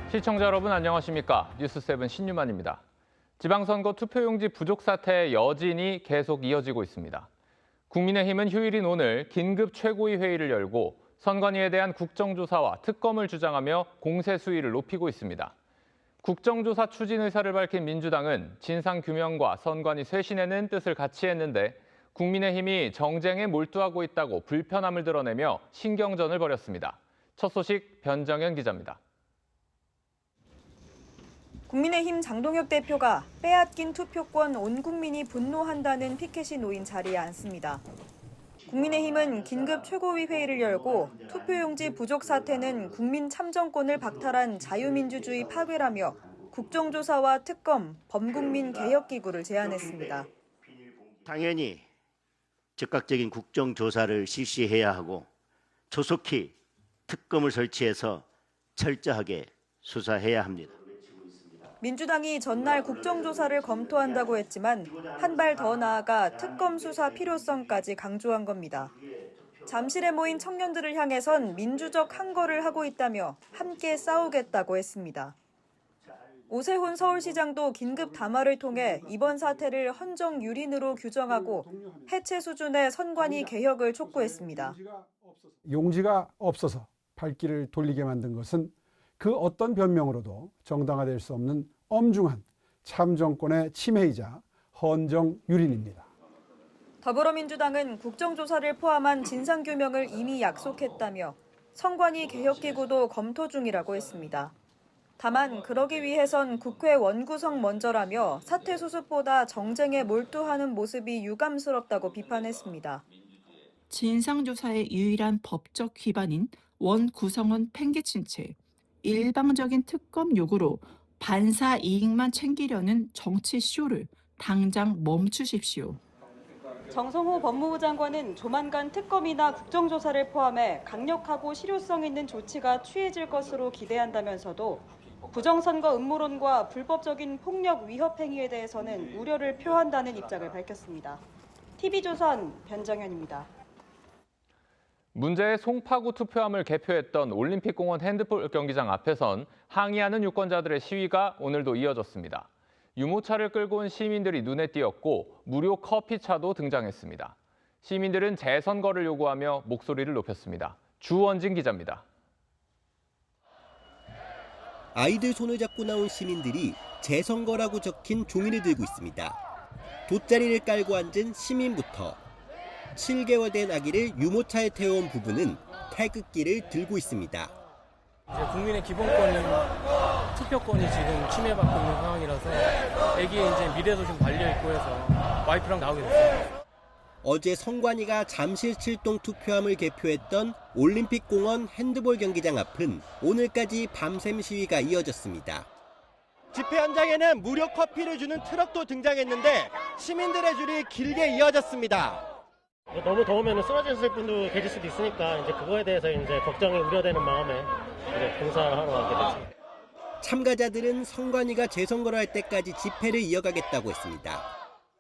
시청자 여러분 안녕하십니까? 뉴스7 신유만입니다. 지방선거 투표용지 부족 사태의 여진이 계속 이어지고 있습니다. 국민의힘은 휴일인 오늘 긴급 최고위 회의를 열고 선관위에 대한 국정조사와 특검을 주장하며 공세 수위를 높이고 있습니다. 국정조사 추진 의사를 밝힌 민주당은 진상규명과 선관위 쇄신에는 뜻을 같이 했는데 국민의힘이 정쟁에 몰두하고 있다고 불편함을 드러내며 신경전을 벌였습니다. 첫 소식 변정현 기자입니다. 국민의힘 장동혁 대표가 빼앗긴 투표권 온 국민이 분노한다는 피켓이 놓인 자리에 앉습니다. 국민의힘은 긴급 최고위 회의를 열고 투표용지 부족 사태는 국민 참정권을 박탈한 자유민주주의 파괴라며 국정조사와 특검, 범국민 개혁기구를 제안했습니다. 당연히 즉각적인 국정조사를 실시해야 하고 조속히 특검을 설치해서 철저하게 수사해야 합니다. 민주당이 전날 국정조사를 검토한다고 했지만 한 발 더 나아가 특검 수사 필요성까지 강조한 겁니다. 잠실에 모인 청년들을 향해선 민주적 항거를 하고 있다며 함께 싸우겠다고 했습니다. 오세훈 서울시장도 긴급 담화를 통해 이번 사태를 헌정 유린으로 규정하고 해체 수준의 선관위 개혁을 촉구했습니다. 용지가 없어서 발길을 돌리게 만든 것은 그 어떤 변명으로도 정당화될 수 없는 엄중한 참정권의 침해이자 헌정 유린입니다. 더불어민주당은 국정조사를 포함한 진상규명을 이미 약속했다며 선관위 개혁기구도 검토 중이라고 했습니다. 다만 그러기 위해선 국회 원구성 먼저라며 사태 수습보다 정쟁에 몰두하는 모습이 유감스럽다고 비판했습니다. 진상조사의 유일한 법적 기반인 원구성은 팽개친 채 일방적인 특검 요구로 반사 이익만 챙기려는 정치 쇼를 당장 멈추십시오. 정성호 법무부 장관은 조만간 특검이나 국정조사를 포함해 강력하고 실효성 있는 조치가 취해질 것으로 기대한다면서도 부정선거 음모론과 불법적인 폭력 위협 행위에 대해서는 우려를 표한다는 입장을 밝혔습니다. TV조선 변정현입니다. 문제의 송파구 투표함을 개표했던 올림픽공원 핸드볼 경기장 앞에선 항의하는 유권자들의 시위가 오늘도 이어졌습니다. 유모차를 끌고 온 시민들이 눈에 띄었고 무료 커피차도 등장했습니다. 시민들은 재선거를 요구하며 목소리를 높였습니다. 주원진 기자입니다. 아이들 손을 잡고 나온 시민들이 재선거라고 적힌 종이를 들고 있습니다. 돗자리를 깔고 앉은 시민부터 7개월 된 아기를 유모차에 태워온 부부는 태극기를 들고 있습니다. 이제 국민의 기본권인 투표권이 지금 침해받고 있는 상황이라서 아기의 이제 미래도 좀 달려 있고 해서 와이프랑 나오게 됐습니다. 어제 선관위가 잠실 7동 투표함을 개표했던 올림픽공원 핸드볼 경기장 앞은 오늘까지 밤샘 시위가 이어졌습니다. 집회 현장에는 무료 커피를 주는 트럭도 등장했는데 시민들의 줄이 길게 이어졌습니다. 너무 더우면 쓰러졌을 분도 계실 수도 있으니까 이제 그거에 대해서 이제 걱정이 우려되는 마음에 이제 봉사를 하러 가게 됐습니다. 참가자들은 선관위가 재선거를 할 때까지 집회를 이어가겠다고 했습니다.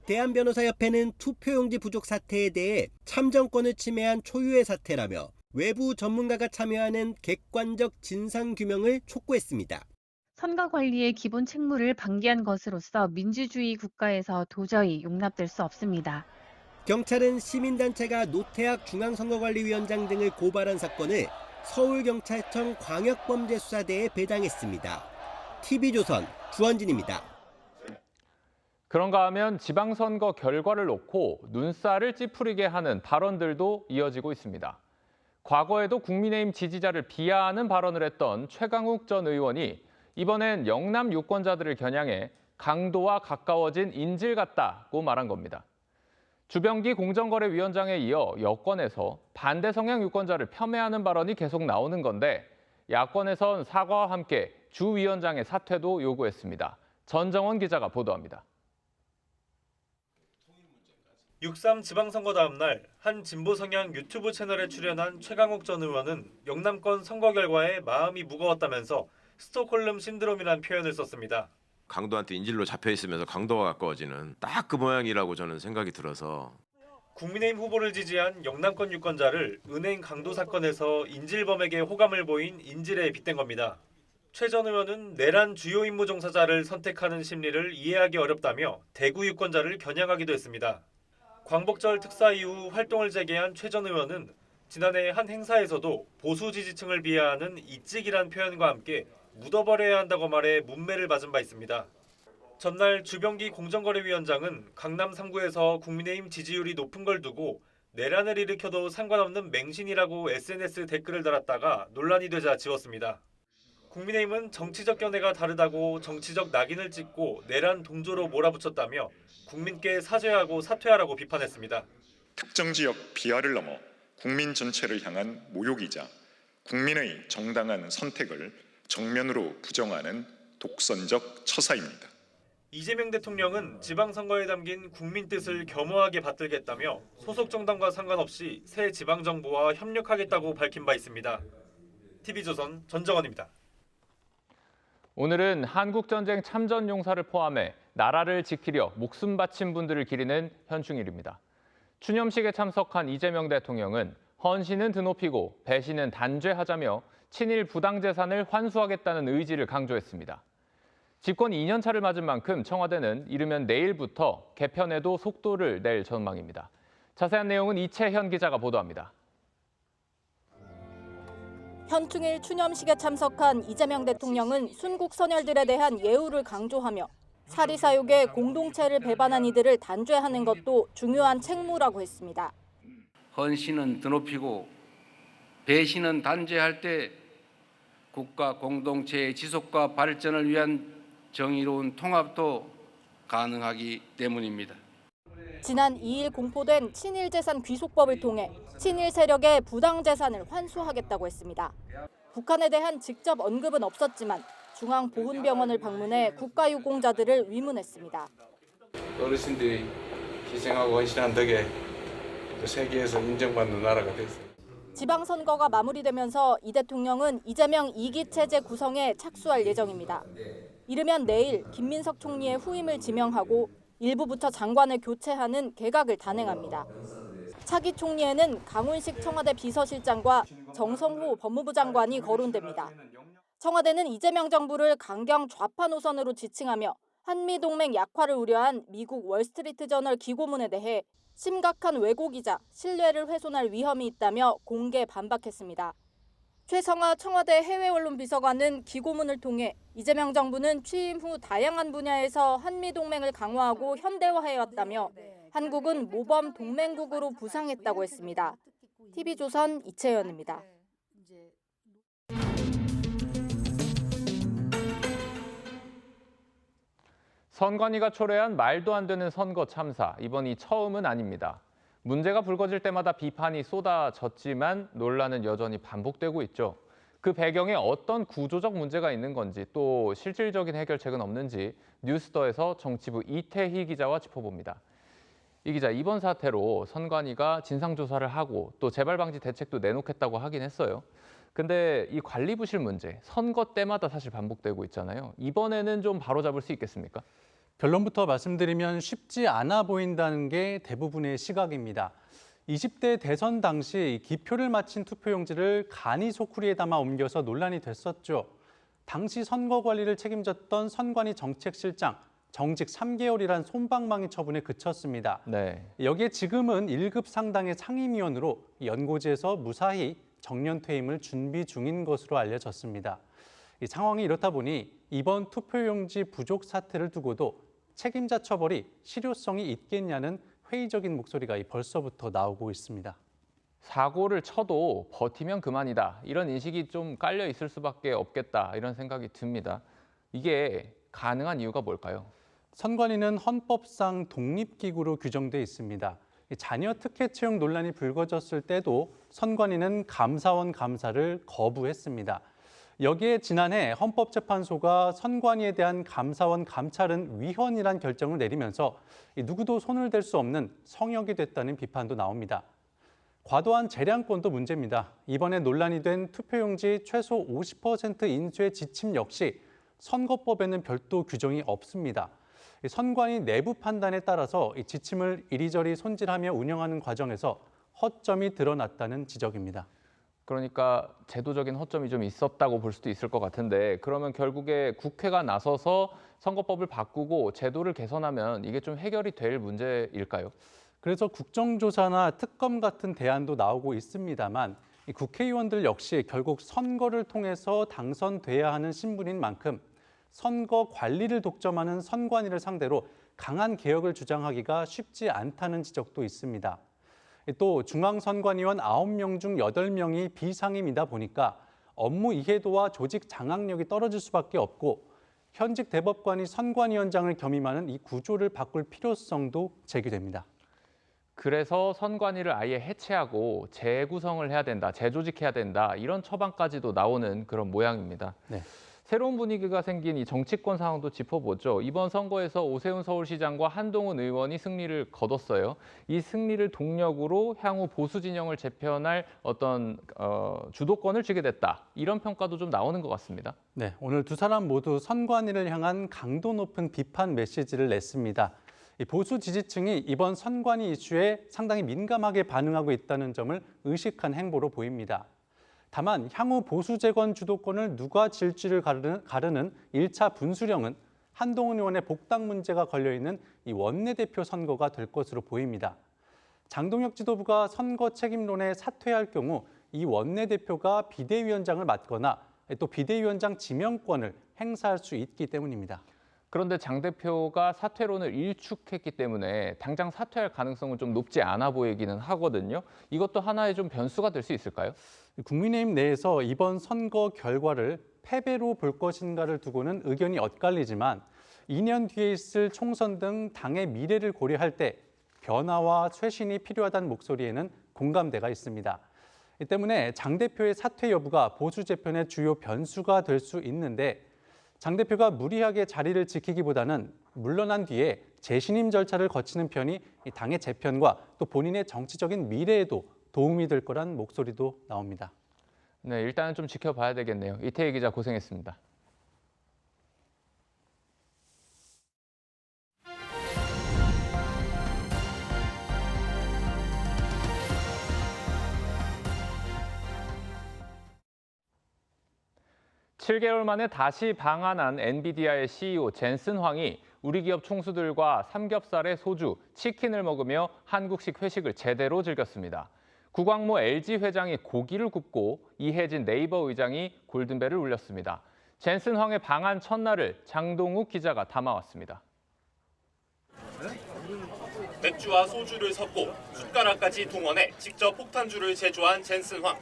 대한변호사협회는 투표용지 부족 사태에 대해 참정권을 침해한 초유의 사태라며 외부 전문가가 참여하는 객관적 진상규명을 촉구했습니다. 선거관리의 기본 책무를 방기한 것으로서 민주주의 국가에서 도저히 용납될 수 없습니다. 경찰은 시민단체가 노태학 중앙선거관리위원장 등을 고발한 사건을 서울경찰청 광역범죄수사대에 배당했습니다. TV조선 주원진입니다. 그런가 하면 지방선거 결과를 놓고 눈살을 찌푸리게 하는 발언들도 이어지고 있습니다. 과거에도 국민의힘 지지자를 비하하는 발언을 했던 최강욱 전 의원이 이번엔 영남 유권자들을 겨냥해 강도와 가까워진 인질 같다고 말한 겁니다. 주병기 공정거래위원장에 이어 여권에서 반대 성향 유권자를 폄훼하는 발언이 계속 나오는 건데 야권에선 사과와 함께 주 위원장의 사퇴도 요구했습니다. 전정원 기자가 보도합니다. 6.3 지방선거 다음 날 한 진보 성향 유튜브 채널에 출연한 최강욱 전 의원은 영남권 선거 결과에 마음이 무거웠다면서 스톡홀름 신드롬이란 표현을 썼습니다. 강도한테 인질로 잡혀 있으면서 강도가 가까워지는 딱 그 모양이라고 저는 생각이 들어서 국민의힘 후보를 지지한 영남권 유권자를 은행 강도 사건에서 인질범에게 호감을 보인 인질에 빗댄 겁니다. 최 전 의원은 내란 주요 임무 종사자를 선택하는 심리를 이해하기 어렵다며 대구 유권자를 겨냥하기도 했습니다. 광복절 특사 이후 활동을 재개한 최 전 의원은 지난해 한 행사에서도 보수 지지층을 비하하는 이찍이란 표현과 함께 묻어버려야 한다고 말해 문매를 맞은 바 있습니다. 전날 주병기 공정거래위원장은 강남 3구에서 국민의힘 지지율이 높은 걸 두고 내란을 일으켜도 상관없는 맹신이라고 SNS 댓글을 달았다가 논란이 되자 지웠습니다. 국민의힘은 정치적 견해가 다르다고 정치적 낙인을 찍고 내란 동조로 몰아붙였다며 국민께 사죄하고 사퇴하라고 비판했습니다. 특정 지역 비하를 넘어 국민 전체를 향한 모욕이자 국민의 정당한 선택을 정면으로 부정하는 독선적 처사입니다. 이재명 대통령은 지방선거에 담긴 국민 뜻을 겸허하게 받들겠다며 소속 정당과 상관없이 새 지방정부와 협력하겠다고 밝힌 바 있습니다. TV조선 전정원입니다. 오늘은 한국전쟁 참전용사를 포함해 나라를 지키려 목숨 바친 분들을 기리는 현충일입니다. 추념식에 참석한 이재명 대통령은 헌신은 드높이고 배신은 단죄하자며 친일 부당재산을 환수하겠다는 의지를 강조했습니다. 집권 2년 차를 맞은 만큼 청와대는 이르면 내일부터 개편에도 속도를 낼 전망입니다. 자세한 내용은 이채현 기자가 보도합니다. 현충일 추념식에 참석한 이재명 대통령은 순국 선열들에 대한 예우를 강조하며 사리사욕에 공동체를 배반한 이들을 단죄하는 것도 중요한 책무라고 했습니다. 헌신은 드높이고 배신은 단죄할 때 국가 공동체의 지속과 발전을 위한 정의로운 통합도 가능하기 때문입니다. 지난 2일 공포된 친일재산 귀속법을 통해 친일 세력의 부당재산을 환수하겠다고 했습니다. 북한에 대한 직접 언급은 없었지만 중앙보훈병원을 방문해 국가유공자들을 위문했습니다. 어르신들이 희생하고 헌신한 덕에 세계에서 인정받는 나라가 됐습니다. 지방선거가 마무리되면서 이 대통령은 이재명 2기 체제 구성에 착수할 예정입니다. 이르면 내일 김민석 총리의 후임을 지명하고 일부 부처 장관을 교체하는 개각을 단행합니다. 차기 총리에는 강훈식 청와대 비서실장과 정성호 법무부 장관이 거론됩니다. 청와대는 이재명 정부를 강경 좌파 노선으로 지칭하며 한미동맹 약화를 우려한 미국 월스트리트저널 기고문에 대해 심각한 왜곡이자 신뢰를 훼손할 위험이 있다며 공개 반박했습니다. 최성하 청와대 해외언론비서관은 기고문을 통해 이재명 정부는 취임 후 다양한 분야에서 한미동맹을 강화하고 현대화해왔다며 한국은 모범 동맹국으로 부상했다고 했습니다. TV조선 이채연입니다. 선관위가 초래한 말도 안 되는 선거 참사, 이번이 처음은 아닙니다. 문제가 불거질 때마다 비판이 쏟아졌지만 논란은 여전히 반복되고 있죠. 그 배경에 어떤 구조적 문제가 있는 건지 또 실질적인 해결책은 없는지 뉴스더에서 정치부 이태희 기자와 짚어봅니다. 이 기자, 이번 사태로 선관위가 진상조사를 하고 또 재발 방지 대책도 내놓겠다고 하긴 했어요. 근데 이 관리부실 문제, 선거 때마다 사실 반복되고 있잖아요. 이번에는 좀 바로잡을 수 있겠습니까? 결론부터 말씀드리면 쉽지 않아 보인다는 게 대부분의 시각입니다. 20대 대선 당시 기표를 마친 투표용지를 간이 소쿠리에 담아 옮겨서 논란이 됐었죠. 당시 선거 관리를 책임졌던 선관위 정책실장, 정직 3개월이란 솜방망이 처분에 그쳤습니다. 네. 여기에 지금은 1급 상당의 상임위원으로 연고지에서 무사히 정년 퇴임을 준비 중인 것으로 알려졌습니다. 이 상황이 이렇다 보니 이번 투표용지 부족 사태를 두고도 책임자 처벌이 실효성이 있겠냐는 회의적인 목소리가 벌써부터 나오고 있습니다. 사고를 쳐도 버티면 그만이다. 이런 인식이 좀 깔려 있을 수밖에 없겠다. 이런 생각이 듭니다. 이게 가능한 이유가 뭘까요? 선관위는 헌법상 독립기구로 규정돼 있습니다. 자녀 특혜 채용 논란이 불거졌을 때도 선관위는 감사원 감사를 거부했습니다. 여기에 지난해 헌법재판소가 선관위에 대한 감사원 감찰은 위헌이란 결정을 내리면서 누구도 손을 댈 수 없는 성역이 됐다는 비판도 나옵니다. 과도한 재량권도 문제입니다. 이번에 논란이 된 투표용지 최소 50% 인수의 지침 역시 선거법에는 별도 규정이 없습니다. 선관위 내부 판단에 따라서 이 지침을 이리저리 손질하며 운영하는 과정에서 허점이 드러났다는 지적입니다. 그러니까 제도적인 허점이 좀 있었다고 볼 수도 있을 것 같은데 그러면 결국에 국회가 나서서 선거법을 바꾸고 제도를 개선하면 이게 좀 해결이 될 문제일까요? 그래서 국정조사나 특검 같은 대안도 나오고 있습니다만 이 국회의원들 역시 결국 선거를 통해서 당선돼야 하는 신분인 만큼 선거 관리를 독점하는 선관위를 상대로 강한 개혁을 주장하기가 쉽지 않다는 지적도 있습니다. 또 중앙선관위원 9명 중 8명이 비상임이다 보니까 업무 이해도와 조직 장악력이 떨어질 수밖에 없고 현직 대법관이 선관위원장을 겸임하는 이 구조를 바꿀 필요성도 제기됩니다. 그래서 선관위를 아예 해체하고 재구성을 해야 된다, 재조직해야 된다 이런 처방까지도 나오는 그런 모양입니다. 네. 새로운 분위기가 생긴 이 정치권 상황도 짚어보죠. 이번 선거에서 오세훈 서울시장과 한동훈 의원이 승리를 거뒀어요. 이 승리를 동력으로 향후 보수 진영을 재편할 어떤 주도권을 쥐게 됐다. 이런 평가도 좀 나오는 것 같습니다. 네, 오늘 두 사람 모두 선관위를 향한 강도 높은 비판 메시지를 냈습니다. 이 보수 지지층이 이번 선관위 이슈에 상당히 민감하게 반응하고 있다는 점을 의식한 행보로 보입니다. 다만 향후 보수 재건 주도권을 누가 쥘지를 가르는 1차 분수령은 한동훈 의원의 복당 문제가 걸려있는 이 원내대표 선거가 될 것으로 보입니다. 장동혁 지도부가 선거 책임론에 사퇴할 경우 이 원내대표가 비대위원장을 맡거나 또 비대위원장 지명권을 행사할 수 있기 때문입니다. 그런데 장 대표가 사퇴론을 일축했기 때문에 당장 사퇴할 가능성은 좀 높지 않아 보이기는 하거든요. 이것도 하나의 좀 변수가 될 수 있을까요? 국민의힘 내에서 이번 선거 결과를 패배로 볼 것인가를 두고는 의견이 엇갈리지만 2년 뒤에 있을 총선 등 당의 미래를 고려할 때 변화와 쇄신이 필요하다는 목소리에는 공감대가 있습니다. 이 때문에 장 대표의 사퇴 여부가 보수 재편의 주요 변수가 될 수 있는데 장 대표가 무리하게 자리를 지키기보다는 물러난 뒤에 재신임 절차를 거치는 편이 당의 재편과 또 본인의 정치적인 미래에도 도움이 될 거란 목소리도 나옵니다. 네, 일단은 좀 지켜봐야 되겠네요. 이태희 기자 고생했습니다. (7개월) 만에 다시 방한한 엔비디아의 CEO 젠슨 황이 우리 기업 총수들과 삼겹살에 소주, 치킨을 먹으며 한국식 회식을 제대로 즐겼습니다. 구광모 LG 회장이 고기를 굽고 이해진 네이버 의장이 골든벨을 울렸습니다. 젠슨 황의 방한 첫날을 장동욱 기자가 담아왔습니다. 맥주와 소주를 섞고 숟가락까지 동원해 직접 폭탄주를 제조한 젠슨 황.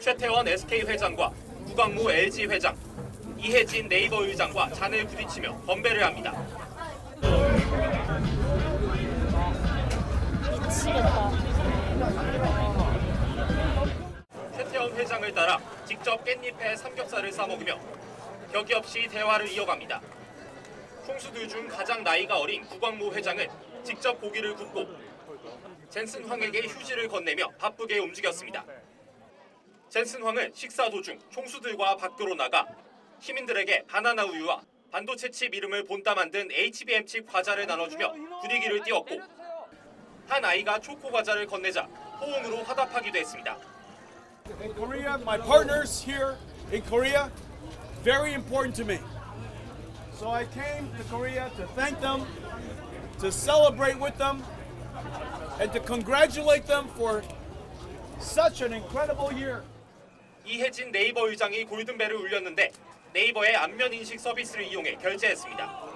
최태원 SK 회장과 구광모 LG 회장, 이해진 네이버 의장과 잔을 부딪히며 건배를 합니다. 미치겠다. 최태원 회장을 따라 직접 깻잎에 삼겹살을 싸먹으며 격이 없이 대화를 이어갑니다. 총수들 중 가장 나이가 어린 구광모 회장은 직접 고기를 굽고 젠슨 황에게 휴지를 건네며 바쁘게 움직였습니다. 젠슨 황은 식사 도중 총수들과 밖으로 나가 시민들에게 바나나 우유와 반도체 칩 이름을 본따 만든 HBM 칩 과자를 나눠주며 분위기를 띄웠고 한 아이가 초코 과자를 건네자 호응으로 화답하기도 했습니다. In Korea, my partners here in Korea, very important to me. So I came to Korea to thank them, to celebrate with them, and to congratulate them for such an incredible year. 이해진 네이버 의장이 골든벨을 울렸는데 네이버의 안면 인식 서비스를 이용해 결제했습니다.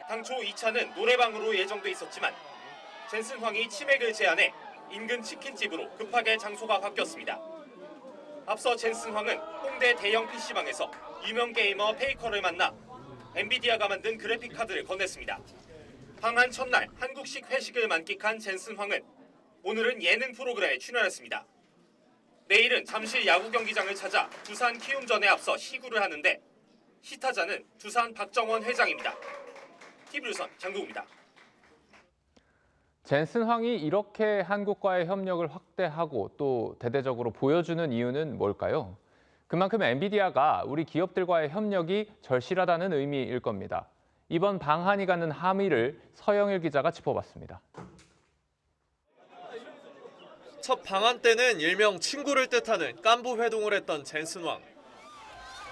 당초 2차는 노래방으로 예정돼 있었지만 젠슨 황이 치맥을 제안해 인근 치킨집으로 급하게 장소가 바뀌었습니다. 앞서 젠슨 황은 홍대 대형 PC방에서 유명 게이머 페이커를 만나 엔비디아가 만든 그래픽 카드를 건넸습니다. 방한 첫날 한국식 회식을 만끽한 젠슨 황은 오늘은 예능 프로그램에 출연했습니다. 내일은 잠실 야구 경기장을 찾아 두산 키움전에 앞서 시구를 하는데 시타자는 두산 박정원 회장입니다. TV조선 장동우입니다. 젠슨 황이 이렇게 한국과의 협력을 확대하고 또 대대적으로 보여주는 이유는 뭘까요? 그만큼 엔비디아가 우리 기업들과의 협력이 절실하다는 의미일 겁니다. 이번 방한이 갖는 함의를 서영일 기자가 짚어봤습니다. 첫 방한 때는 일명 친구를 뜻하는 깐부 회동을 했던 젠슨 왕.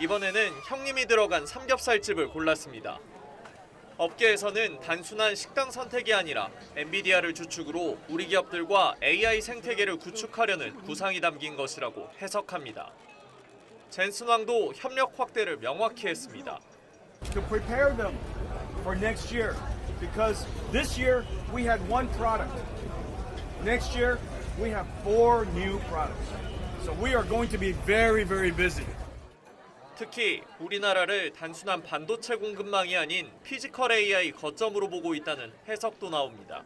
이번에는 형님이 들어간 삼겹살집을 골랐습니다. 업계에서는 단순한 식당 선택이 아니라 엔비디아를 주축으로 우리 기업들과 AI 생태계를 구축하려는 구상이 담긴 것이라고 해석합니다. 젠슨 왕도 협력 확대를 명확히 했습니다. To prepare them for next year, because this year we had one product. Next year we have 4 new products. So we are going to be very, very busy. 특히 우리나라를 단순한 반도체 공급망이 아닌 피지컬 AI 거점으로 보고 있다는 해석도 나옵니다.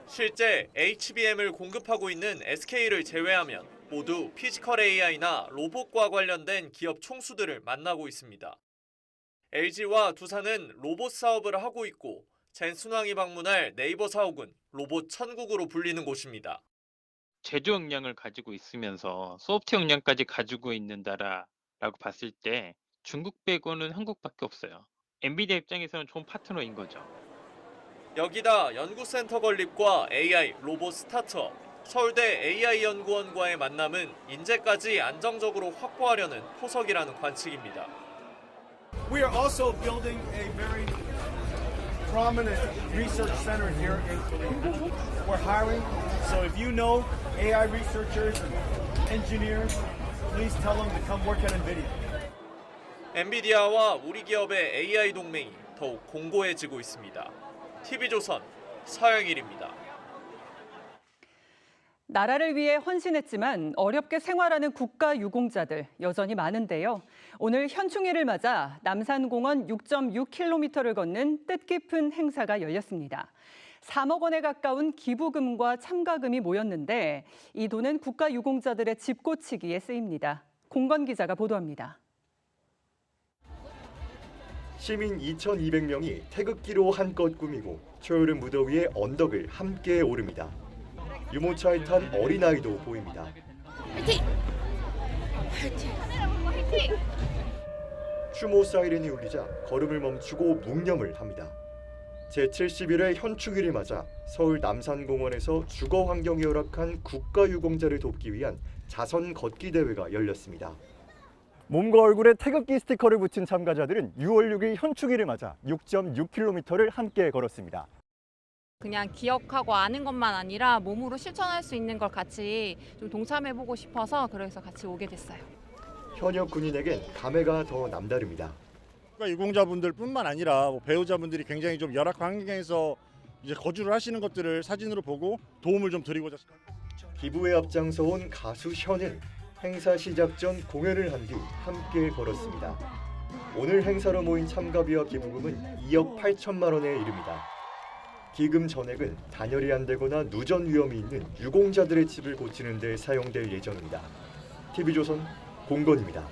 실제 HBM을 공급하고 있는 SK를 제외하면 모두 피지컬 AI나 로봇과 관련된 기업 총수들을 만나고 있습니다. LG와 두산은 로봇 사업을 하고 있고 젠슨 왕이 방문할 네이버 사옥은 로봇 천국으로 불리는 곳입니다. 제조 역량을 가지고 있으면서 소프트 역량까지 가지고 있는 나라라고 봤을 때 중국 빼고는 한국밖에 없어요. 엔비디아 입장에서는 좋은 파트너인 거죠. 여기다 연구센터 건립과 AI 로봇 스타트업, 서울대 AI연구원과의 만남은 인재까지 안정적으로 확보하려는 포석이라는 관측입니다. We are also building a very prominent research center here in Korea. We're hiring, so if you know AI researchers and engineers, please tell them to come work at NVIDIA. 엔비디아와 우리 기업의 AI 동맹이 더욱 공고해지고 있습니다. TV조선 서영일입니다. 나라를 위해 헌신했지만 어렵게 생활하는 국가 유공자들 여전히 많은데요. 오늘 현충일을 맞아 남산공원 6.6km를 걷는 뜻깊은 행사가 열렸습니다. 3억 원에 가까운 기부금과 참가금이 모였는데 이 돈은 국가 유공자들의 집 고치기에 쓰입니다. 공건 기자가 보도합니다. 시민 2,200명이 태극기로 한껏 꾸미고 초여름 무더위에 언덕을 함께 오릅니다. 유모차에 탄 어린아이도 보입니다. 화이팅! 화이팅! 화이팅! 추모 사이렌이 울리자 걸음을 멈추고 묵념을 합니다. 제71회 현충일을 맞아 서울 남산공원에서 주거 환경이 열악한 국가유공자를 돕기 위한 자선 걷기 대회가 열렸습니다. 몸과 얼굴에 태극기 스티커를 붙인 참가자들은 6월 6일 현충일을 맞아 6.6km를 함께 걸었습니다. 그냥 기억하고 아는 것만 아니라 몸으로 실천할 수 있는 걸 같이 좀 동참해보고 싶어서 그래서 같이 오게 됐어요. 현역 군인에겐 감회가 더 남다릅니다. 유공자분들뿐만 아니라 배우자분들이 굉장히 좀 열악한 환경에서 이제 거주를 하시는 것들을 사진으로 보고 도움을 좀 드리고자. 기부에 앞장서온 가수 현은 행사 시작 전 공연을 한 뒤 함께 걸었습니다. 오늘 행사로 모인 참가비와 기부금은 2억 8천만 원에 이릅니다. 기금 전액은 단열이 안 되거나 누전 위험이 있는 유공자들의 집을 고치는 데 사용될 예정입니다. TV조선 공건입니다.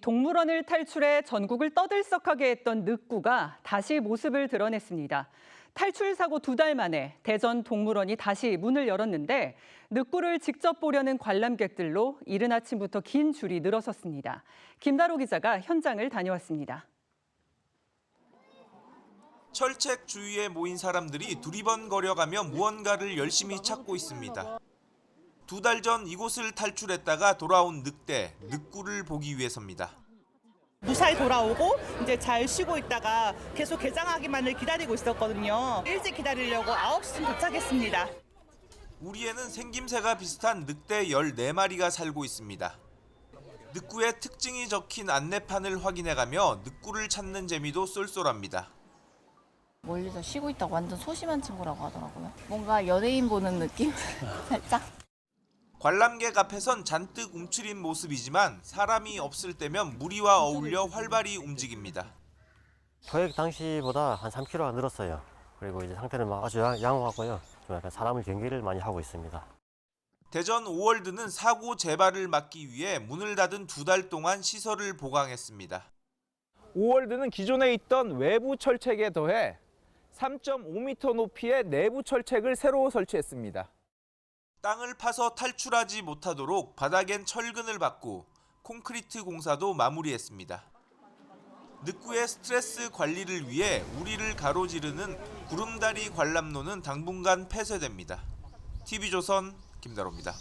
동물원을 탈출해 전국을 떠들썩하게 했던 늑구가 다시 모습을 드러냈습니다. 탈출 사고 2달 만에 대전 동물원이 다시 문을 열었는데 늑구를 직접 보려는 관람객들로 이른 아침부터 긴 줄이 늘어섰습니다. 김다로 기자가 현장을 다녀왔습니다. 철책 주위에 모인 사람들이 두리번거려가며 무언가를 열심히 찾고 있습니다. 2달 전 이곳을 탈출했다가 돌아온 늑대, 늑구를 보기 위해서입니다. 무사히 돌아오고 이제 잘 쉬고 있다가 계속 개장하기만을 기다리고 있었거든요. 일찍 기다리려고 9시쯤 도착했습니다. 우리에는 생김새가 비슷한 늑대 14마리가 살고 있습니다. 늑구의 특징이 적힌 안내판을 확인해가며 늑구를 찾는 재미도 쏠쏠합니다. 멀리서 쉬고 있다고 완전 소심한 친구라고 하더라고요. 뭔가 연예인 보는 느낌? 살짝. 관람객 앞에선 잔뜩 움츠린 모습이지만 사람이 없을 때면 무리와 어울려 활발히 움직입니다. 도액 당시보다 한 3kg가 늘었어요. 그리고 이제 상태는 아주 양호하고요. 좀 약간 사람을 경계를 많이 하고 있습니다. 대전 오월드는 사고 재발을 막기 위해 문을 닫은 2달 동안 시설을 보강했습니다. 오월드는 기존에 있던 외부 철책에 더해 3.5m 높이의 내부 철책을 새로 설치했습니다. 땅을 파서 탈출하지 못하도록 바닥엔 철근을 박고 콘크리트 공사도 마무리했습니다. 늑구의 스트레스 관리를 위해 우리를 가로지르는 구름다리 관람로는 당분간 폐쇄됩니다. TV조선 김다로입니다.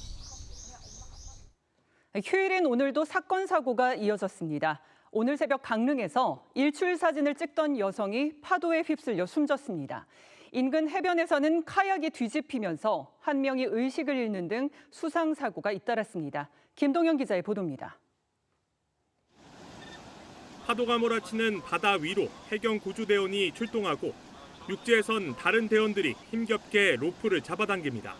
휴일인 오늘도 사건 사고가 이어졌습니다. 오늘 새벽 강릉에서 일출 사진을 찍던 여성이 파도에 휩쓸려 숨졌습니다. 인근 해변에서는 카약이 뒤집히면서 한 명이 의식을 잃는 등 수상 사고가 잇따랐습니다. 김동현 기자의 보도입니다. 파도가 몰아치는 바다 위로 해경 구조대원이 출동하고 육지에선 다른 대원들이 힘겹게 로프를 잡아당깁니다.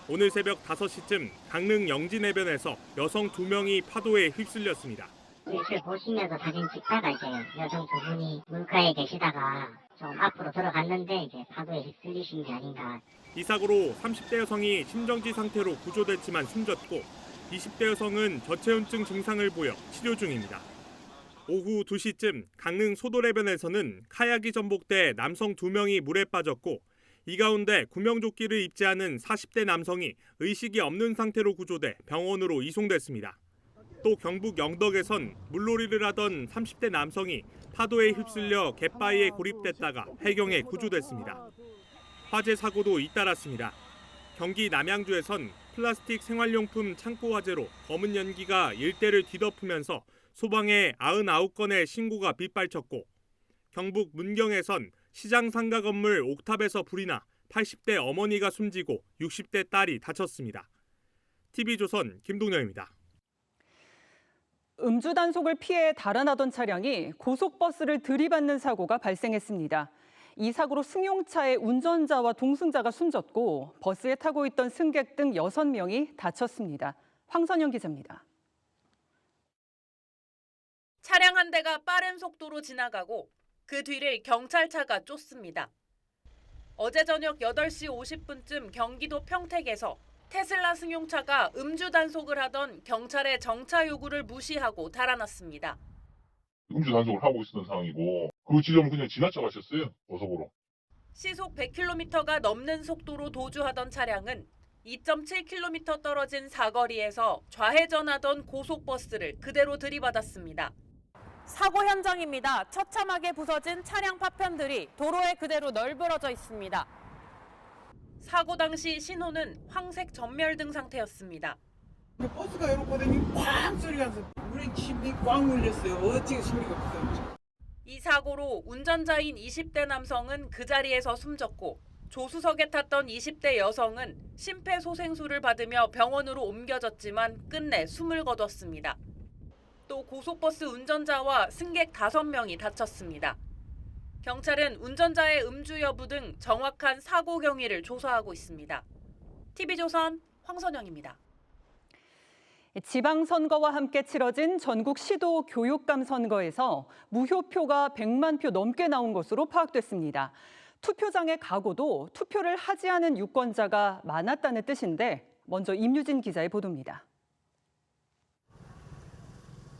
오늘 새벽 5시쯤 강릉 영진해변에서 여성 2명이 파도에 휩쓸렸습니다. 일출 보시면서 사진 찍다가 이제 여성 2분이 물가에 계시다가 좀 앞으로 들어갔는데 이제 파도에 휩쓸리신 게 아닌가. 이 사고로 30대 여성이 심정지 상태로 구조됐지만 숨졌고 20대 여성은 저체온증 증상을 보여 치료 중입니다. 오후 2시쯤 강릉 소돌해변에서는 카약이 전복돼 남성 2명이 물에 빠졌고 이 가운데 구명조끼를 입지 않은 40대 남성이 의식이 없는 상태로 구조돼 병원으로 이송됐습니다. 또 경북 영덕에선 물놀이를 하던 30대 남성이 파도에 휩쓸려 갯바위에 고립됐다가 해경에 구조됐습니다. 화재 사고도 잇따랐습니다. 경기 남양주에선 플라스틱 생활용품 창고 화재로 검은 연기가 일대를 뒤덮으면서 소방에 99건의 신고가 빗발쳤고 경북 문경에선 시장 상가 건물 옥탑에서 불이 나 80대 어머니가 숨지고 60대 딸이 다쳤습니다. TV조선 김동현입니다. 음주 단속을 피해 달아나던 차량이 고속버스를 들이받는 사고가 발생했습니다. 이 사고로 승용차의 운전자와 동승자가 숨졌고 버스에 타고 있던 승객 등 6명이 다쳤습니다. 황선영 기자입니다. 차량 한 대가 빠른 속도로 지나가고 그 뒤를 경찰차가 쫓습니다. 어제 저녁 8시 50분쯤 경기도 평택에서 테슬라 승용차가 음주 단속을 하던 경찰의 정차 요구를 무시하고 달아났습니다. 음주 단속을 하고 있었던 상황이고 그 지점을 그냥 지나쳐 가셨어요. 고속으로. 시속 100km가 넘는 속도로 도주하던 차량은 2.7km 떨어진 사거리에서 좌회전하던 고속버스를 그대로 들이받았습니다. 사고 현장입니다. 처참하게 부서진 차량 파편들이 도로에 그대로 널브러져 있습니다. 사고 당시 신호는 황색 전멸등 상태였습니다. 버스가 이렇거든요. 꽝 소리가 나서 우리 집이 꽝 눌렸어요. 어찌 소리가 없어요. 이 사고로 운전자인 20대 남성은 그 자리에서 숨졌고 조수석에 탔던 20대 여성은 심폐소생술을 받으며 병원으로 옮겨졌지만 끝내 숨을 거뒀습니다. 또 고속버스 운전자와 승객 5명이 다쳤습니다. 경찰은 운전자의 음주 여부 등 정확한 사고 경위를 조사하고 있습니다. TV조선 황선영입니다. 지방선거와 함께 치러진 전국 시도 교육감 선거에서 무효표가 100만 표 넘게 나온 것으로 파악됐습니다. 투표장에 가고도 투표를 하지 않은 유권자가 많았다는 뜻인데 먼저 임유진 기자의 보도입니다.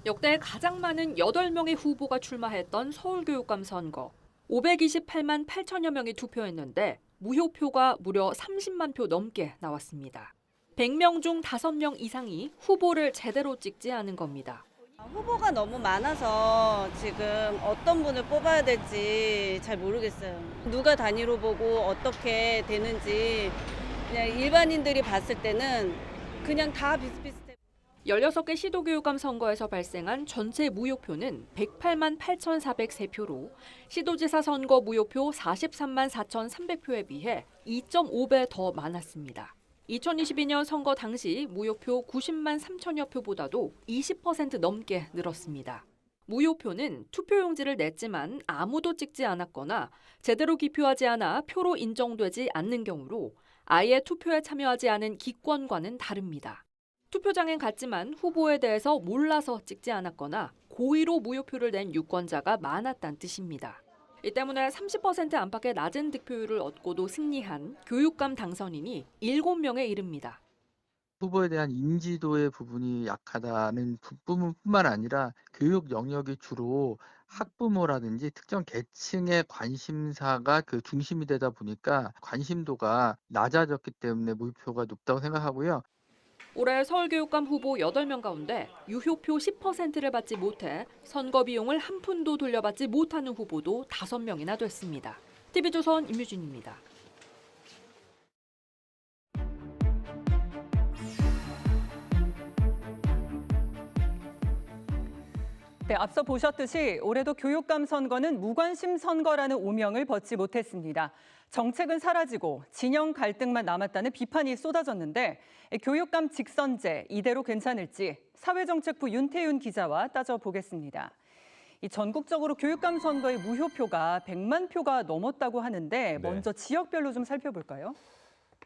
역대 가장 많은 8명의 후보가 출마했던 서울교육감 선거. 528만 8천여 명이 투표했는데 무효표가 무려 30만 표 넘게 나왔습니다. 100명 중 5명 이상이 후보를 제대로 찍지 않은 겁니다. 후보가 너무 많아서 지금 어떤 분을 뽑아야 될지 잘 모르겠어요. 누가 단일 후보고 어떻게 되는지 그냥 일반인들이 봤을 때는 그냥 다 비슷비슷해요. 16개 시도교육감 선거에서 발생한 전체 무효표는 108만 8,403표로 시도지사 선거 무효표 43만 4,300표에 비해 2.5배 더 많았습니다. 2022년 선거 당시 무효표 90만 3천여 표보다도 20% 넘게 늘었습니다. 무효표는 투표용지를 냈지만 아무도 찍지 않았거나 제대로 기표하지 않아 표로 인정되지 않는 경우로 아예 투표에 참여하지 않은 기권과는 다릅니다. 투표장엔 갔지만 후보에 대해서 몰라서 찍지 않았거나 고의로 무효표를 낸 유권자가 많았다는 뜻입니다. 이 때문에 30% 안팎의 낮은 득표율을 얻고도 승리한 교육감 당선인이 7명에 이릅니다. 후보에 대한 인지도의 부분이 약하다는 부분뿐만 아니라 교육 영역이 주로 학부모라든지 특정 계층의 관심사가 그 중심이 되다 보니까 관심도가 낮아졌기 때문에 무효표가 높다고 생각하고요. 올해 서울교육감 후보 8명 가운데 유효표 10%를 받지 못해 선거 비용을 한 푼도 돌려받지 못하는 후보도 5명이나 됐습니다. TV조선 임유진입니다. 네, 앞서 보셨듯이 올해도 교육감 선거는 무관심 선거라는 오명을 벗지 못했습니다. 정책은 사라지고 진영 갈등만 남았다는 비판이 쏟아졌는데 교육감 직선제 이대로 괜찮을지 사회정책부 윤태윤 기자와 따져보겠습니다. 이 전국적으로 교육감 선거의 무효표가 100만 표가 넘었다고 하는데 먼저 지역별로 좀 살펴볼까요?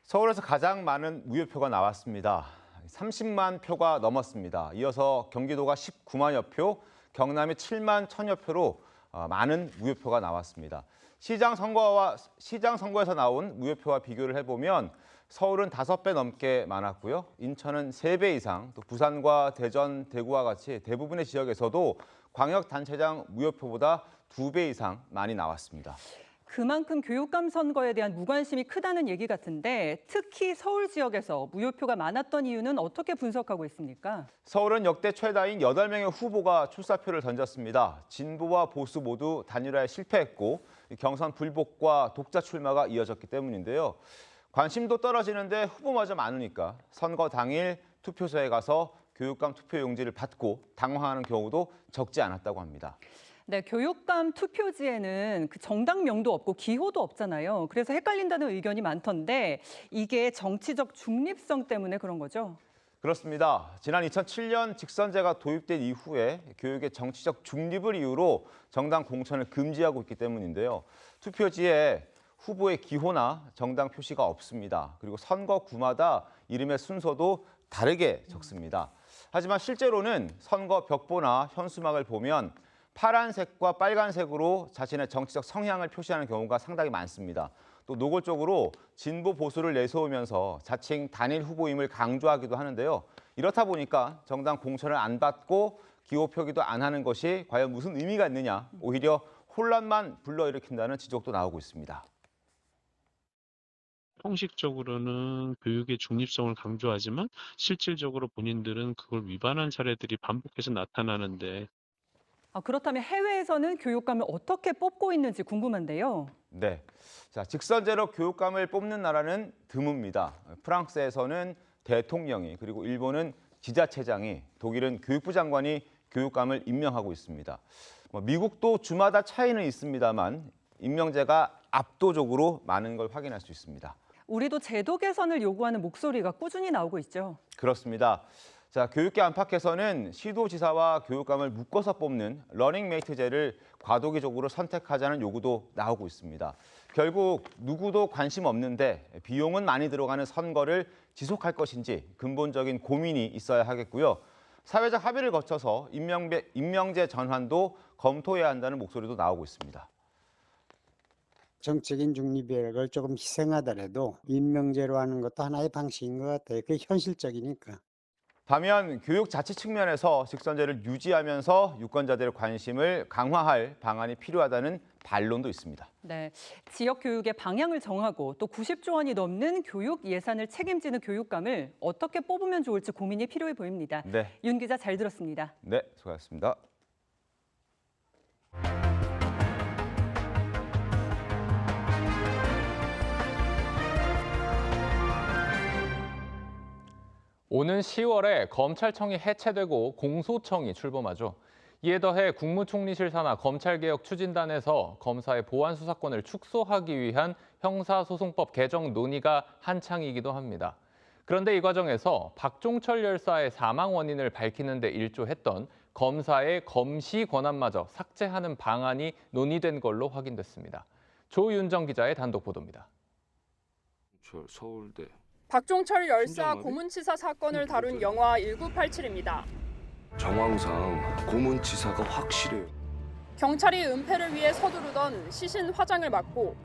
서울에서 가장 많은 무효표가 나왔습니다. 30만 표가 넘었습니다. 이어서 경기도가 19만여 표, 경남이 7만 1천여 표로 많은 무효표가 나왔습니다. 시장 선거에서 나온 무효표와 비교를 해보면 서울은 5배 넘게 많았고요. 인천은 3배 이상, 또 부산과 대전, 대구와 같이 대부분의 지역에서도 광역단체장 무효표보다 2배 이상 많이 나왔습니다. 그만큼 교육감 선거에 대한 무관심이 크다는 얘기 같은데 특히 서울 지역에서 무효표가 많았던 이유는 어떻게 분석하고 있습니까? 서울은 역대 최다인 8명의 후보가 출사표를 던졌습니다. 진보와 보수 모두 단일화에 실패했고 경선 불복과 독자 출마가 이어졌기 때문인데요. 관심도 떨어지는데 후보마저 많으니까 선거 당일 투표소에 가서 교육감 투표용지를 받고 당황하는 경우도 적지 않았다고 합니다. 네, 교육감 투표지에는 그 정당명도 없고 기호도 없잖아요. 그래서 헷갈린다는 의견이 많던데 이게 정치적 중립성 때문에 그런 거죠? 그렇습니다. 지난 2007년 직선제가 도입된 이후에 교육의 정치적 중립을 이유로 정당 공천을 금지하고 있기 때문인데요. 투표지에 후보의 기호나 정당 표시가 없습니다. 그리고 선거구마다 이름의 순서도 다르게 적습니다. 하지만 실제로는 선거 벽보나 현수막을 보면 파란색과 빨간색으로 자신의 정치적 성향을 표시하는 경우가 상당히 많습니다. 또 노골적으로 진보 보수를 내세우면서 자칭 단일 후보임을 강조하기도 하는데요. 이렇다 보니까 정당 공천을 안 받고 기호 표기도 안 하는 것이 과연 무슨 의미가 있느냐, 오히려 혼란만 불러일으킨다는 지적도 나오고 있습니다. 형식적으로는 교육의 중립성을 강조하지만 실질적으로 본인들은 그걸 위반한 사례들이 반복해서 나타나는데 그렇다면 해외에서는 교육감을 어떻게 뽑고 있는지 궁금한데요. 네, 자 직선제로 교육감을 뽑는 나라는 드뭅니다. 프랑스에서는 대통령이, 그리고 일본은 지자체장이, 독일은 교육부 장관이 교육감을 임명하고 있습니다. 미국도 주마다 차이는 있습니다만 임명제가 압도적으로 많은 걸 확인할 수 있습니다. 우리도 제도 개선을 요구하는 목소리가 꾸준히 나오고 있죠. 그렇습니다. 자, 교육계 안팎에서는 시도지사와 교육감을 묶어서 뽑는 러닝메이트제를 과도기적으로 선택하자는 요구도 나오고 있습니다. 결국 누구도 관심 없는데 비용은 많이 들어가는 선거를 지속할 것인지 근본적인 고민이 있어야 하겠고요. 사회적 합의를 거쳐서 임명제 전환도 검토해야 한다는 목소리도 나오고 있습니다. 정책인 중립을 조금 희생하더라도 임명제로 하는 것도 하나의 방식인 것 같아요. 그게 현실적이니까. 반면 교육 자치 측면에서 직선제를 유지하면서 유권자들의 관심을 강화할 방안이 필요하다는 반론도 있습니다. 네, 지역 교육의 방향을 정하고 또 90조 원이 넘는 교육 예산을 책임지는 교육감을 어떻게 뽑으면 좋을지 고민이 필요해 보입니다. 네. 윤 기자 잘 들었습니다. 네, 수고하셨습니다. 오는 10월에 검찰청이 해체되고 공소청이 출범하죠. 이에 더해 국무총리실 산하 검찰개혁 추진단에서 검사의 보안 수사권을 축소하기 위한 형사소송법 개정 논의가 한창이기도 합니다. 그런데 이 과정에서 박종철 열사의 사망 원인을 밝히는 데 일조했던 검사의 검시 권한마저 삭제하는 방안이 논의된 걸로 확인됐습니다. 조윤정 기자의 단독 보도입니다. 서울대. 박종철 열사 고문치사 사건을 다룬 영화 1987입니다. 정황상 고문치사가 확실해요. 경찰이 은폐를 위해 서두르던 시신 화장을 막고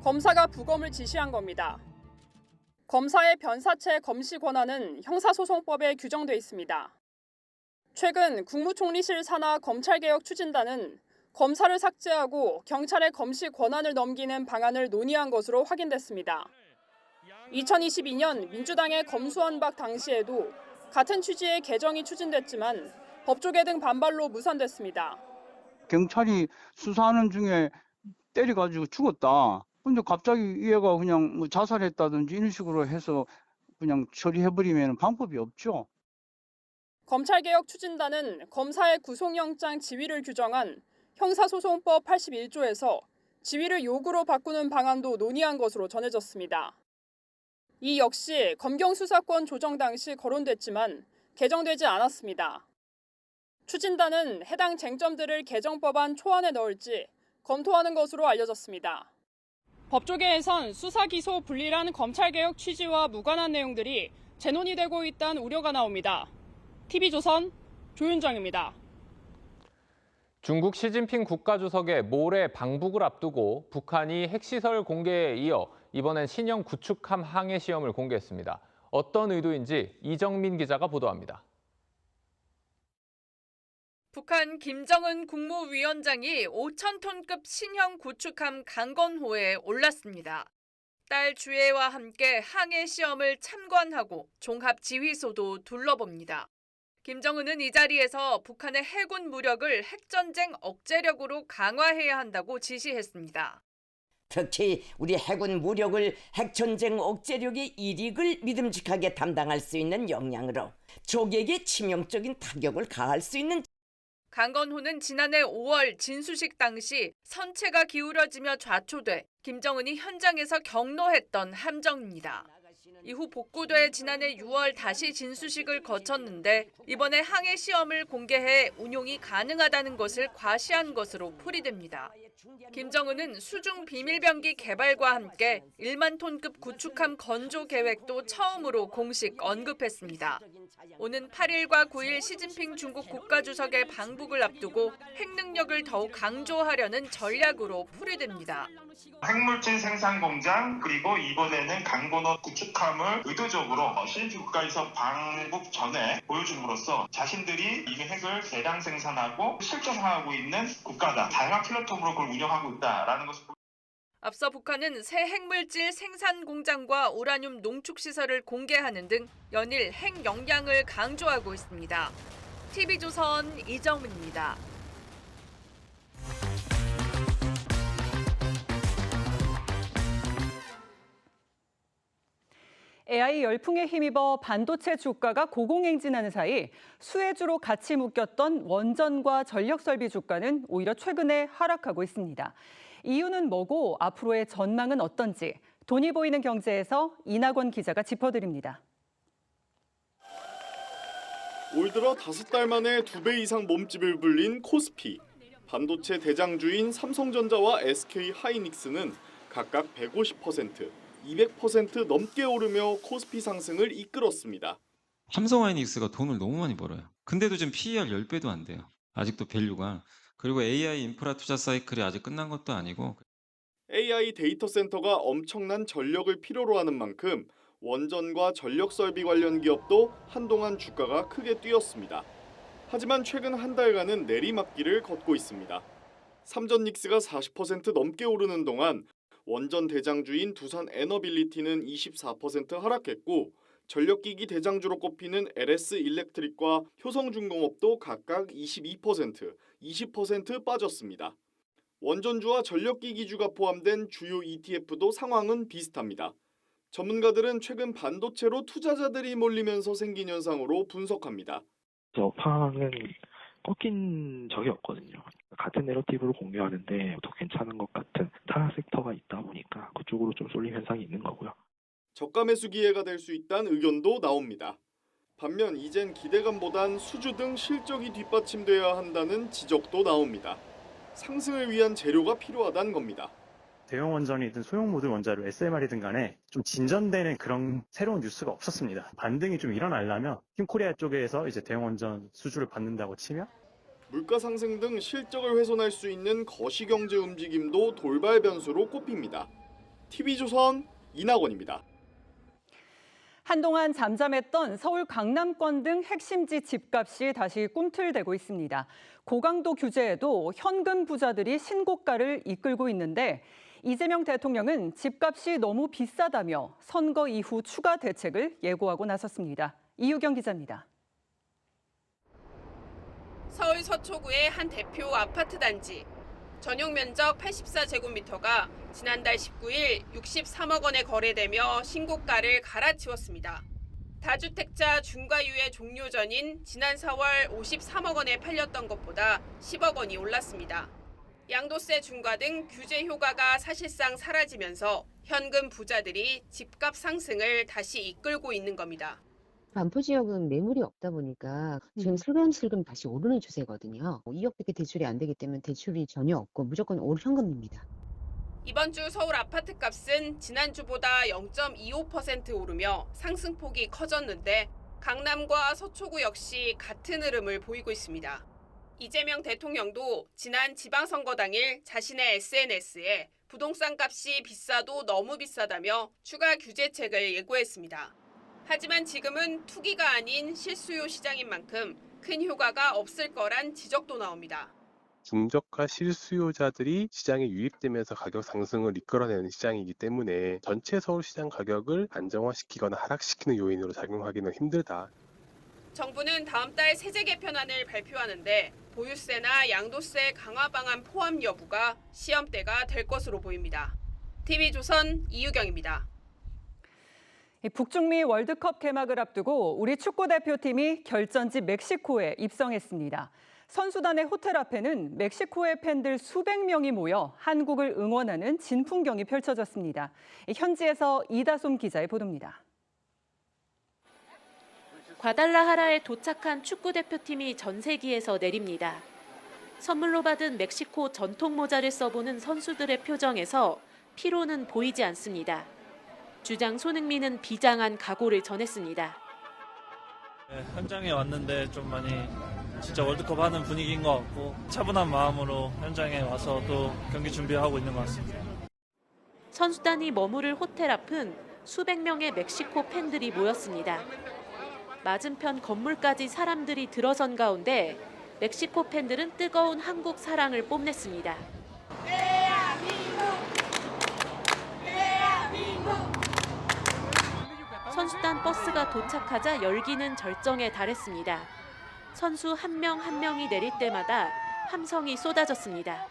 검사가 부검을 지시한 겁니다. 검사의 변사체 검시 권한은 형사소송법에 규정돼 있습니다. 최근 국무총리실 산하 검찰개혁 추진단은 검사를 삭제하고 경찰에 검시 권한을 넘기는 방안을 논의한 것으로 확인됐습니다. 2022년 민주당의 검수완박 당시에도 같은 취지의 개정이 추진됐지만 법조계 등 반발로 무산됐습니다. 경찰이 수사하는 중에 때려가지고 죽었다. 근데 갑자기 얘가 그냥 뭐 자살했다든지 이런 식으로 해서 그냥 처리해버리면 방법이 없죠. 검찰개혁 추진단은 검사의 구속영장 지위를 규정한 형사소송법 81조에서 지위를 요구로 바꾸는 방안도 논의한 것으로 전해졌습니다. 이 역시 검경수사권 조정 당시 거론됐지만 개정되지 않았습니다. 추진단은 해당 쟁점들을 개정법안 초안에 넣을지 검토하는 것으로 알려졌습니다. 법조계에선 수사 기소 분리란 검찰개혁 취지와 무관한 내용들이 재논의되고 있다는 우려가 나옵니다. TV조선 조윤정입니다. 중국 시진핑 국가주석의 모레 방북을 앞두고 북한이 핵시설 공개에 이어 이번엔 신형 구축함 항해 시험을 공개했습니다. 어떤 의도인지 이정민 기자가 보도합니다. 북한 김정은 국무위원장이 5,000톤급 신형 구축함 강건호에 올랐습니다. 딸 주혜와 함께 항해 시험을 참관하고 종합지휘소도 둘러봅니다. 김정은은 이 자리에서 북한의 해군 무력을 핵전쟁 억제력으로 강화해야 한다고 지시했습니다. 특히 우리 해군 무력을 핵전쟁 억제력의 일익을 믿음직하게 담당할 수 있는 역량으로 적에게 치명적인 타격을 가할 수 있는 강건호는 지난해 5월 진수식 당시 선체가 기울어지며 좌초돼 김정은이 현장에서 경로했던 함정입니다. 이후 복구돼 지난해 6월 다시 진수식을 거쳤는데 이번에 항해 시험을 공개해 운용이 가능하다는 것을 과시한 것으로 풀이됩니다. 김정은은 수중 비밀병기 개발과 함께 1만 톤급 구축함 건조 계획도 처음으로 공식 언급했습니다. 오는 8일과 9일 시진핑 중국 국가주석의 방북을 앞두고 핵능력을 더욱 강조하려는 전략으로 풀이됩니다. 핵물질 생산 공장 그리고 이번에는 강건호 구축함을 의도적으로 시진핑 국가주석 방북 전에 보여줌으로써 자신들이 이미 핵을 대량 생산하고 실전화하고 있는 국가다. 다양한 플랫폼으로 그걸 운영하고 있다라는 것을. 앞서 북한은 새 핵물질 생산 공장과 우라늄 농축 시설을 공개하는 등 연일 핵 역량을 강조하고 있습니다. TV조선 이정은입니다. AI 열풍에 힘입어 반도체 주가가 고공행진하는 사이 수혜주로 같이 묶였던 원전과 전력설비 주가는 오히려 최근에 하락하고 있습니다. 이유는 뭐고 앞으로의 전망은 어떤지 돈이 보이는 경제에서 이낙원 기자가 짚어드립니다. 올 들어 5달 만에 2배 이상 몸집을 불린 코스피. 반도체 대장주인 삼성전자와 SK하이닉스는 각각 150%, 200% 넘게 오르며 코스피 상승을 이끌었습니다. 삼성하이닉스가 돈을 너무 많이 벌어요. 근데도 지금 PER 10배도 안 돼요. 아직도 밸류가. 그리고 AI 인프라 투자 사이클이 아직 끝난 것도 아니고. AI 데이터 센터가 엄청난 전력을 필요로 하는 만큼 원전과 전력 설비 관련 기업도 한동안 주가가 크게 뛰었습니다. 하지만 최근 한 달간은 내리막길을 걷고 있습니다. 삼전닉스가 40% 넘게 오르는 동안 원전 대장주인 두산 에너빌리티는 24% 하락했고 전력기기 대장주로 꼽히는 LS 일렉트릭과 효성중공업도 각각 22%, 20% 빠졌습니다. 원전주와 전력기기주가 포함된 주요 ETF도 상황은 비슷합니다. 전문가들은 최근 반도체로 투자자들이 몰리면서 생긴 현상으로 분석합니다. 업황은 꺾인 적이 없거든요. 같은 내러티브를 공유하는데 더 괜찮은 것 같은 타락 섹터가 있다 보니까 그쪽으로 좀 쏠림 현상이 있는 거고요. 저가 매수 기회가 될 수 있다는 의견도 나옵니다. 반면 이젠 기대감보단 수주 등 실적이 뒷받침돼야 한다는 지적도 나옵니다. 상승을 위한 재료가 필요하다는 겁니다. 대형 원전이든 소형 모듈 원자로 SMR이든 간에 좀 진전되는 그런 새로운 뉴스가 없었습니다. 반등이 좀 일어나려면 팀코리아 쪽에서 이제 대형 원전 수주를 받는다고 치면 물가 상승 등 실적을 훼손할 수 있는 거시경제 움직임도 돌발 변수로 꼽힙니다. TV조선 이낙원입니다. 한동안 잠잠했던 서울 강남권 등 핵심지 집값이 다시 꿈틀대고 있습니다. 고강도 규제에도 현금 부자들이 신고가를 이끌고 있는데 이재명 대통령은 집값이 너무 비싸다며 선거 이후 추가 대책을 예고하고 나섰습니다. 이유경 기자입니다. 서울 서초구의 한 대표 아파트 단지. 전용 면적 84제곱미터가 지난달 19일 63억 원에 거래되며 신고가를 갈아치웠습니다. 다주택자 중과유예 종료 전인 지난 4월 53억 원에 팔렸던 것보다 10억 원이 올랐습니다. 양도세 중과 등 규제 효과가 사실상 사라지면서 현금 부자들이 집값 상승을 다시 이끌고 있는 겁니다. 반포 지역은 매물이 없다 보니까 지금 슬금슬금 다시 오르는 추세거든요. 2억밖에 대출이 안 되기 때문에 대출이 전혀 없고 무조건 올 현금입니다. 이번 주 서울 아파트 값은 지난주보다 0.25% 오르며 상승폭이 커졌는데 강남과 서초구 역시 같은 흐름을 보이고 있습니다. 이재명 대통령도 지난 지방선거 당일 자신의 SNS에 부동산 값이 비싸도 너무 비싸다며 추가 규제책을 예고했습니다. 하지만 지금은 투기가 아닌 실수요 시장인 만큼 큰 효과가 없을 거란 지적도 나옵니다. 중저가 실수요자들이 시장에 유입되면서 가격 상승을 이끌어내는 시장이기 때문에 전체 서울시장 가격을 안정화시키거나 하락시키는 요인으로 작용하기는 힘들다. 정부는 다음 달 세제 개편안을 발표하는데 보유세나 양도세 강화 방안 포함 여부가 시험대가 될 것으로 보입니다. TV조선 이유경입니다. 북중미 월드컵 개막을 앞두고 우리 축구대표팀이 결전지 멕시코에 입성했습니다. 선수단의 호텔 앞에는 멕시코의 팬들 수백 명이 모여 한국을 응원하는 진풍경이 펼쳐졌습니다. 현지에서 이다솜 기자의 보도입니다. 과달라하라에 도착한 축구대표팀이 전세기에서 내립니다. 선물로 받은 멕시코 전통 모자를 써보는 선수들의 표정에서 피로는 보이지 않습니다. 주장 손흥민은 비장한 각오를 전했습니다. 네, 현장에 왔는데 좀 많이 진짜 월드컵 하는 분위기인 것 같고 차분한 마음으로 현장에 와서 또 경기 준비하고 있는 것 같습니다. 선수단이 머무를 호텔 앞은 수백 명의 멕시코 팬들이 모였습니다. 맞은편 건물까지 사람들이 들어선 가운데 멕시코 팬들은 뜨거운 한국 사랑을 뽐냈습니다. 선수단 버스가 도착하자 열기는 절정에 달했습니다. 선수 한 명 한 명이 내릴 때마다 함성이 쏟아졌습니다.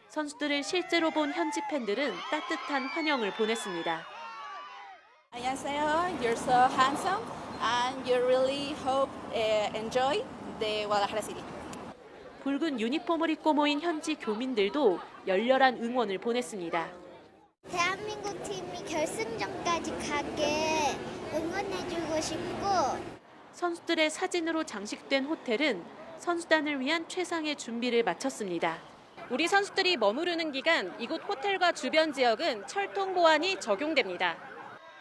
선수들을 실제로 본 현지 팬들은 따뜻한 환영을 보냈습니다. 안녕하세요. You're so handsome and you really hope enjoy the Guadalajara city. 붉은 유니폼을 입고 모인 현지 교민들도 열렬한 응원을 보냈습니다. 대한민국 팀이 결승전까지 가게 응원해주고 싶고 선수들의 사진으로 장식된 호텔은 선수단을 위한 최상의 준비를 마쳤습니다. 우리 선수들이 머무르는 기간 이곳 호텔과 주변 지역은 철통 보안이 적용됩니다.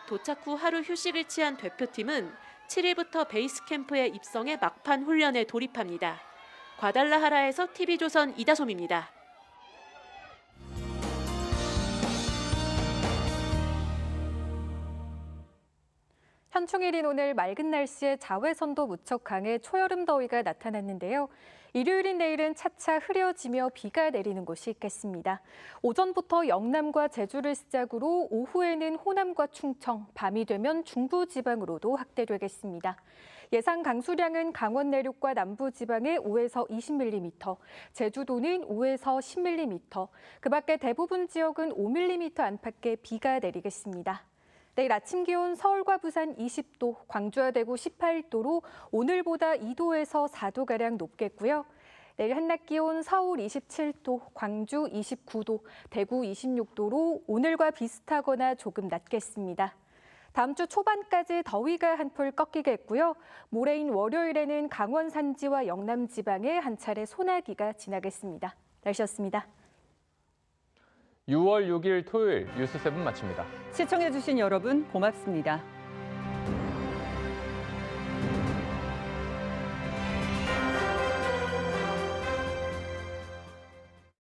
도착 후 하루 휴식을 취한 대표팀은 7일부터 베이스 캠프에 입성해 막판 훈련에 돌입합니다. 과달라하라에서 TV조선 이다솜입니다. 현충일인 오늘 맑은 날씨에 자외선도 무척 강해 초여름 더위가 나타났는데요. 일요일인 내일은 차차 흐려지며 비가 내리는 곳이 있겠습니다. 오전부터 영남과 제주를 시작으로 오후에는 호남과 충청, 밤이 되면 중부지방으로도 확대되겠습니다. 예상 강수량은 강원 내륙과 남부지방에 5에서 20mm, 제주도는 5에서 10mm, 그 밖에 대부분 지역은 5mm 안팎의 비가 내리겠습니다. 내일 아침 기온 서울과 부산 20도, 광주와 대구 18도로 오늘보다 2도에서 4도가량 높겠고요. 내일 한낮 기온 서울 27도, 광주 29도, 대구 26도로 오늘과 비슷하거나 조금 낮겠습니다. 다음 주 초반까지 더위가 한풀 꺾이겠고요. 모레인 월요일에는 강원 산지와 영남 지방에 한 차례 소나기가 지나겠습니다. 날씨였습니다. 6월 6일 토요일 뉴스7 마칩니다. 시청해주신 여러분 고맙습니다.